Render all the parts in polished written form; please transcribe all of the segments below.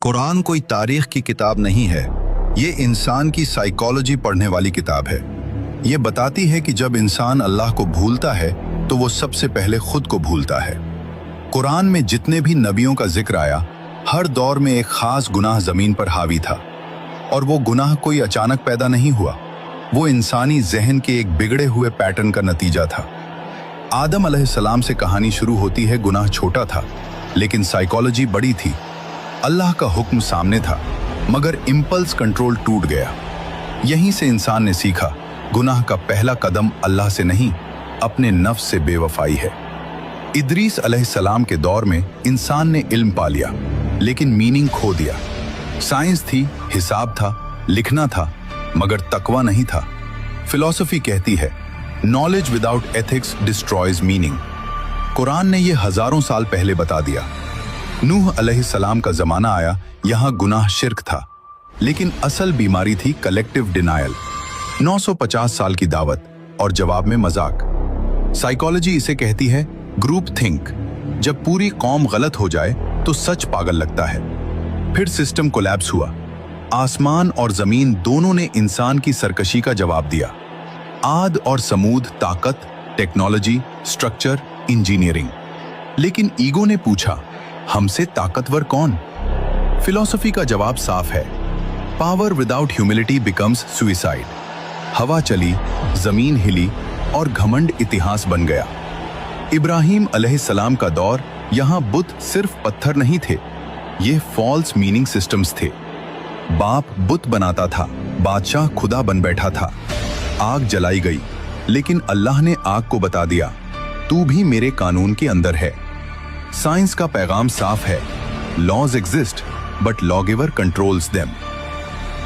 कुरान कोई तारीख की किताब नहीं है, ये इंसान की साइकोलॉजी पढ़ने वाली किताब है। ये बताती है कि जब इंसान अल्लाह को भूलता है तो वो सबसे पहले खुद को भूलता है। कुरान में जितने भी नबियों का जिक्र आया, हर दौर में एक खास गुनाह जमीन पर हावी था, और वो गुनाह कोई अचानक पैदा नहीं हुआ, वो इंसानी जहन के एक बिगड़े हुए पैटर्न का नतीजा था। आदम अलैहिस्सलाम से कहानी शुरू होती है। गुनाह छोटा था, लेकिन साइकोलॉजी बड़ी थी। अल्लाह का हुक्म सामने था, मगर इम्पल्स कंट्रोल टूट गया। यहीं से इंसान ने सीखा, गुनाह का पहला कदम अल्लाह से नहीं, अपने नफ्स से बेवफाई है। इदरीस अलैहिस्सलाम के दौर में इंसान ने इल्म पा लिया, लेकिन मीनिंग खो दिया। साइंस थी, हिसाब था, लिखना था, मगर तकवा नहीं था। फिलॉसफी कहती है, knowledge without ethics destroys meaning. Quran ने यह हजारों साल पहले बता दिया। नूह अलैहिस्सलाम का जमाना आया, यहां गुनाह शिर्क था, लेकिन असल बीमारी थी कलेक्टिव डिनायल। 950 साल की दावत और जवाब में मजाक। साइकोलॉजी इसे कहती है ग्रुप थिंक। जब पूरी कौम गलत हो जाए तो सच पागल लगता है। फिर सिस्टम कोलैप्स हुआ। आसमान और जमीन दोनों ने इंसान की सरकशी का जवाब दिया। आद और समूद ताकत, टेक्नोलॉजी, स्ट्रक्चर, इंजीनियरिंग। लेकिन ईगो ने पूछा, हमसे ताकतवर कौन? फिलॉसफी का जवाब साफ है, power without humility becomes suicide. हवा चली, जमीन हिली और घमंड इतिहास बन गया। इब्राहिम अलैहिस्सलाम का दौर, यहां बुत सिर्फ पत्थर नहीं थे, ये फॉल्स मीनिंग सिस्टम्स थे। बाप बुत बनाता था, बादशाह खुदा बन बैठा था। आग जलाई गई, लेकिन अल्लाह ने आग को बता दिया, तू भी मेरे कानून के अंदर है। साइंस का पैगाम साफ है, laws exist but lawgiver controls them.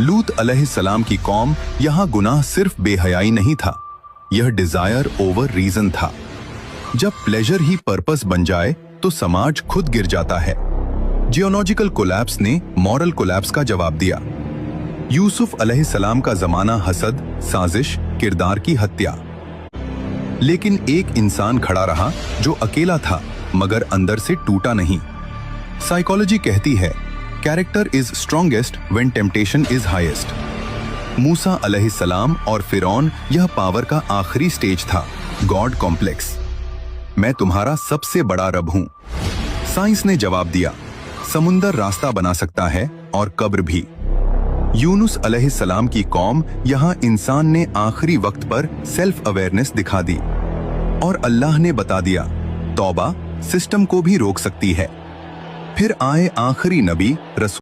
लूत अलैहिस्सलाम की कौम, यहां गुनाह सिर्फ बेहयाई नहीं था, यह डिजायर ओवर रीजन था। जब प्लेजर ही पर्पस बन जाए तो समाज खुद गिर जाता है। जियोलॉजिकल कोलैप्स ने मॉरल कोलैप्स का जवाब दिया। यूसुफ अलैहिस्सलाम का जमाना हसद, साजिश, किरदार की हत्या। लेकिन एक इंसान खड़ा रहा जो अकेला था, मगर अंदर से टूटा नहीं। साइकोलॉजी कहती है, character is strongest when temptation is highest. मूसा अलैहिस्सलाम और फिरौन, यह पावर का आखिरी स्टेज था, गॉड कॉम्प्लेक्स। मैं तुम्हारा सबसे बड़ा रब हूं। साइंस ने जवाब दिया, समुंदर रास्ता बना सकता है और कब्र भी। यूनुस अलैहिस्सलाम की कौम, यहां इंसान ने आखिरी वक्त पर सेल्फ अवेयरनेस दिखा दी, और अल्लाह ने बता दिया, तौबा सिस्टम को भी रोक सकती है। फिर आए आखिरी नबी रसूल